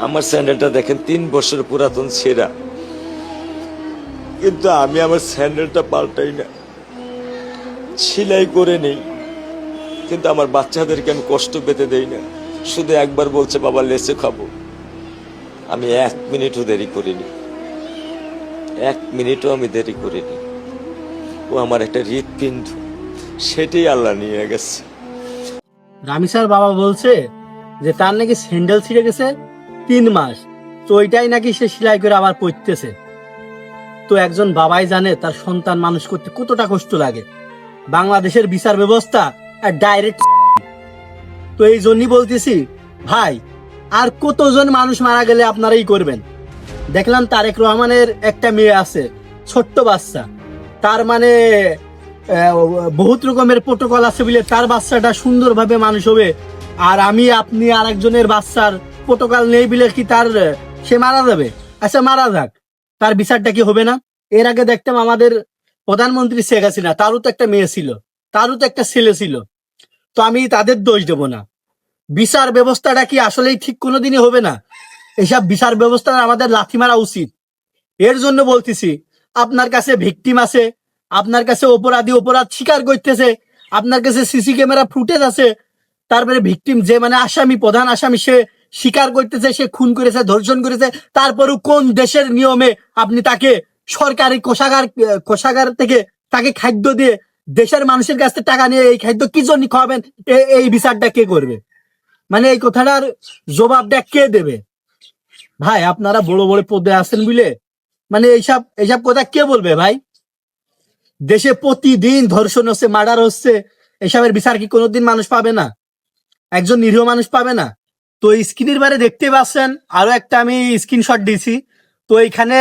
আমার স্যান্ডেলটা দেখেন 3 বছর পুরাতন ছেঁড়া, কিন্তু আমি আমার স্যান্ডেলটা পাল্টাই না, সেলাই করে নেই। কিন্তু আমার বাচ্চাদেরকে আমি কষ্ট পেতে দেই না। শুধু একবার বলছে বাবা লেচে খাবো, আমি 1 মিনিটও দেরি করিনি, 1 মিনিটও আমি দেরি করিনি। ও আমার একটা হৃৎপিণ্ড, সেটাই আল্লাহ নিয়ে গেছে। রামিসার বাবা বলছে যে তার নাকি স্যান্ডেল ছিঁড়ে গেছে 3 মাস, তো ওইটাই নাকি সে সেলাই করে আবার পরতেছে। তো একজন বাবাই জানে তার সন্তান মানুষ করতে কতটা কষ্ট লাগে। বাংলাদেশের বিচার ব্যবস্থা ডাইরেক্ট। তো এই জন্যই বলতেছি ভাই, আর কতজন মানুষ মারা গেলে আপনারাই করবেন? দেখলাম তারেক রহমানের একটা মেয়ে আছে, ছোট্ট বাচ্চা, তার মানে বহুত রকমের প্রোটোকল আছে বলে তার বাচ্চাটা সুন্দরভাবে মানুষ হবে, আর আমি আপনি আর একজনের বাচ্চার প্রোটোকল নেই বলে কি তার সে মারা যাবে? আচ্ছা মারা যাক, তার বিচারটা কি হবে না? এর আগে দেখতাম আমাদের প্রধানমন্ত্রী শেখ হাসিনা, তারও তো একটা মেয়ে ছিল, তারও তো একটা ছেলে ছিল। তো আমি তাদের দোষ দেব না। বিচার ব্যবস্থাটা কি আসলেই ঠিক কোনোদিনই হবে না? এসব বিচার ব্যবস্থা আমাদের লাথি মারা উচিত। এর জন্য বলতেছি, আপনার কাছে ভিকটিম আছে, আপনার কাছে অপরাধী অপরাধ স্বীকার করতেছে, আপনার কাছে সিসি ক্যামেরা ফুটেজ আছে, তারপরে ভিকটিম যে মানে আসামি, প্রধান আসামি, সে স্বীকার করতেছে সে খুন করেছে, ধর্ষণ করেছে, তারপরও কোন দেশের নিয়মে আপনি তাকে সরকারি কোষাগার থেকে তাকে খাদ্য দিয়ে দেশের মানুষের কাছ থেকে টাকা নিয়ে এই খাদ্য কি জন্য খাওয়াবেন? এই বিচারটা কে করবে? মানে এই কথাটার জবাবটা কে দেবে? ভাই আপনারা বড় বড় পদে আছেন বুঝলে মানে এইসব এইসব কথা কে বলবে ভাই? দেশে প্রতিদিন ধর্ষণ হচ্ছে, মার্ডার হচ্ছে, এসবের বিচার কি কোনোদিন মানুষ পাবে না? একজন নিরীহ মানুষ পাবে না? তো স্ক্রিনের বারে দেখতে পাচ্ছেন, আরো একটা আমি স্ক্রিনশট দিয়েছি। তো এইখানে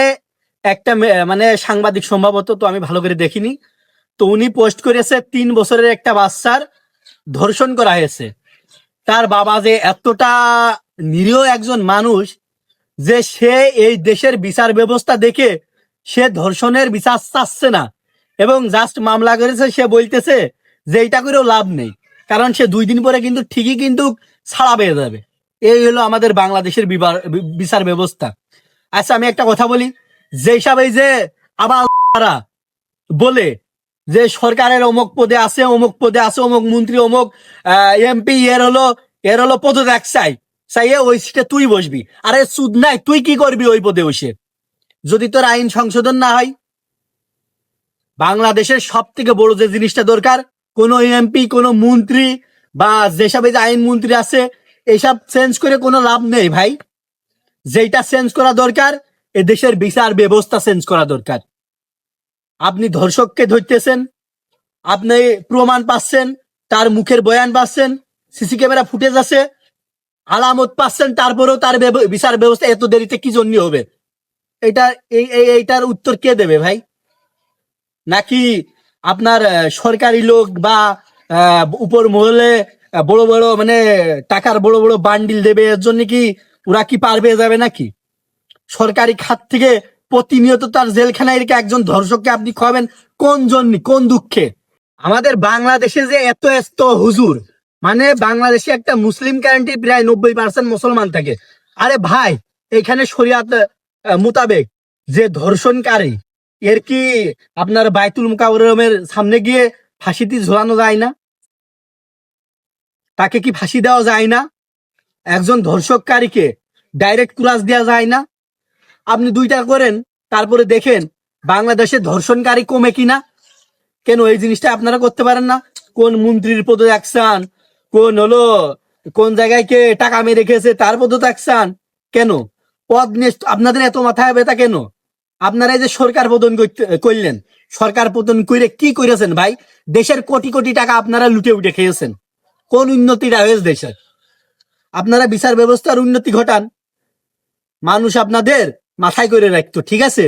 একটা মানে সাংবাদিক সম্ভবত, তো আমি ভালো করে দেখিনি, তো উনি পোস্ট করেছে 3 বছরের একটা বাচ্চার ধর্ষণ করা হয়েছে। তার বাবা যে এতটা নিরীহ একজন মানুষ যে সে এই দেশের বিচার ব্যবস্থা দেখে সে ধর্ষণের বিচার চাচ্ছে না, এবং জাস্ট মামলা করেছে। সে বলতেছে যে এইটা করেও লাভ নেই, কারণ সে 2 দিন পরে কিন্তু ঠিকই কিন্তু ছাড়া পেয়ে যাবে। এই হলো আমাদের বাংলাদেশের বিচার ব্যবস্থা। আচ্ছা আমি একটা কথা বলি, যেসব এই যে আবার বলে যে সরকারের অমুক পদে আছে, অমুক পদে আছে, অমুক মন্ত্রী, অমুক এমপি, এর হলো পদত্যাগ চাই, চাইয়ে ওই সিটে তুই বসবি। আরে সুদ নাই, তুই কি করবি ওই পদে বসে যদি তোর আইন সংশোধন না হয়? বাংলাদেশের সব থেকে বড় যে জিনিসটা দরকার, কোন এমপি, কোন মন্ত্রী বা যেসব এই যে আইন মন্ত্রী আছে, এসব চেঞ্জ করে কোনো লাভ নেই ভাই। যেটা চেঞ্জ করা দরকার, এ দেশের বিচার ব্যবস্থা চেঞ্জ করা দরকার। আপনি ধর্ষককে ধরতেছেন, আপনি প্রমাণ পাচ্ছেন, তার মুখের বয়ান পাচ্ছেন, সিসি ক্যামেরা ফুটেজ আছে, আলামত পাচ্ছেন, তারপরেও তার বিচার ব্যবস্থা এত দেরিতে কি জন্য হবে? এটা এইটার উত্তর কে দেবে ভাই? নাকি আপনার সরকারি লোক বা উপর মহলে বড় বড় মানে টাকার বড় বড় বান্ডিল দেবে, এর জন্য কি ওরা কি পার পেয়ে যাবে নাকি? সরকারি খাত থেকে প্রতিনিয়ত তার জেলখানায় রেখে একজন ধর্ষককে আপনি খাওয়াবেন কোন জন্য, কোন দুঃখে? আমাদের বাংলাদেশে যে এত এত হুজুর, মানে বাংলাদেশে একটা মুসলিম কান্ট্রি, প্রায় 90% মুসলমান থাকে। আরে ভাই, এখানে শরিয়াত মোতাবেক যে ধর্ষণকারী, এর কি আপনার বাইতুল মুকাররমের সামনে গিয়ে ফাঁসিতে ঝোলানো যায় না? তাকে কি ফাঁসি দেওয়া যায় না? একজন ধর্ষণকারীকে ডাইরেক্ট ক্লাস দেওয়া যায় না? আপনি দুইটা করেন, তারপরে দেখেন বাংলাদেশে ধর্ষণকারী কমে কিনা। কেন এই জিনিসটা আপনারা করতে পারেন না? কোন মন্ত্রীর পদত্যাগ চান, কোন জায়গায় কে টাকা মেরে রেখেছে তার পদত্যাগ চান? কেন পদ নিয়ে আপনাদের এত মাথায় ব্যথা কেন? আপনারা এই যে সরকার পতন করলেন, সরকার পতন করে কি করেছেন ভাই? দেশের কোটি কোটি টাকা আপনারা লুটে উঠে খেয়েছেন। কোন উন্নতিটা হয়েছে দেশের? আপনারা বিচার ব্যবস্থার উন্নতি ঘটান, মানুষ আপনাদের মাথায় করে রাখতো, ঠিক আছে?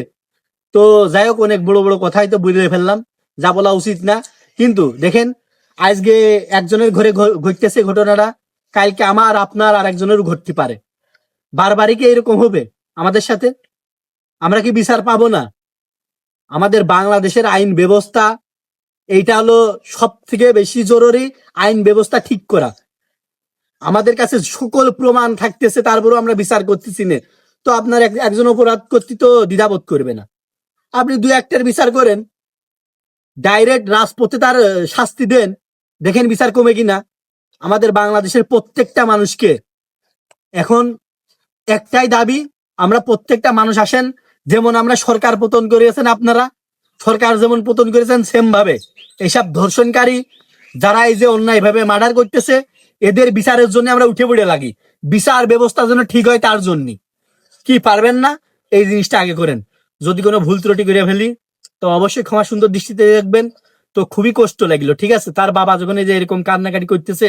তো যাই হোক, অনেক বড় বড় কথাই তো বুঝে ফেললাম, যা বলা উচিত না। কিন্তু দেখেন, আজকে একজনের ঘরে ঘটতেছে ঘটনাটা, কালকে আমার আপনার আর একজনেরও ঘটতে পারে। বারবারই কি এরকম হবে আমাদের সাথে? আমরা কি বিচার পাবো না? আমাদের বাংলাদেশের আইন ব্যবস্থা, এইটা হলো সব থেকে বেশি জরুরি, আইন ব্যবস্থা ঠিক করা। আমাদের কাছে সকল প্রমাণ থাকতেছে, তারপরেও আমরা বিচার করতেছি না। তো আপনার একজন অপরাধ করতে তো দ্বিধাবোধ করবে না। আপনি দুই একটার বিচার করেন, ডাইরেক্ট রাজপথে তার শাস্তি দেন, দেখেন বিচার কমে কিনা। আমাদের বাংলাদেশের প্রত্যেকটা মানুষকে এখন একটাই দাবি, আমরা প্রত্যেকটা মানুষ আসেন, যেমন আমরা সরকার পতন করিয়েছেন, আপনারা সরকার যেমন পতন করেছেন সেম ভাবে এইসব ধর্ষণকারী যারা এই যে অন্যায় ভাবে মার্ডার করতেছে, এদের বিচারের জন্য আমরা উঠে পড়ে লাগি। বিচার ব্যবস্থা যেন ঠিক হয় তার জন্য। কি পারবেন না এই জিনিসটা আগে করেন। যদি কোনো ভুল ত্রুটি করে ফেলি তো অবশ্যই ক্ষমা সুন্দর দৃষ্টিতে দেখবেন। তো খুবই কষ্ট লাগলো, ঠিক আছে, তার বাবা যখন এই যে এরকম কান্নাকাটি করতেছে,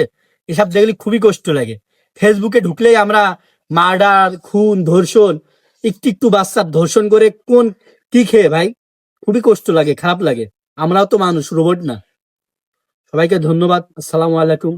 এসব দেখলে খুবই কষ্ট লাগে। ফেসবুকে ঢুকলেই আমরা মার্ডার, খুন, ধর্ষণ, একটু একটু বাচ্চার ধর্ষণ করে কোন কি খেয়ে ভাই, খুবই কষ্ট লাগে, খারাপ লাগে। আমরাও তো মানুষ, রোবট না। সবাইকে ধন্যবাদ। আসসালামু আলাইকুম।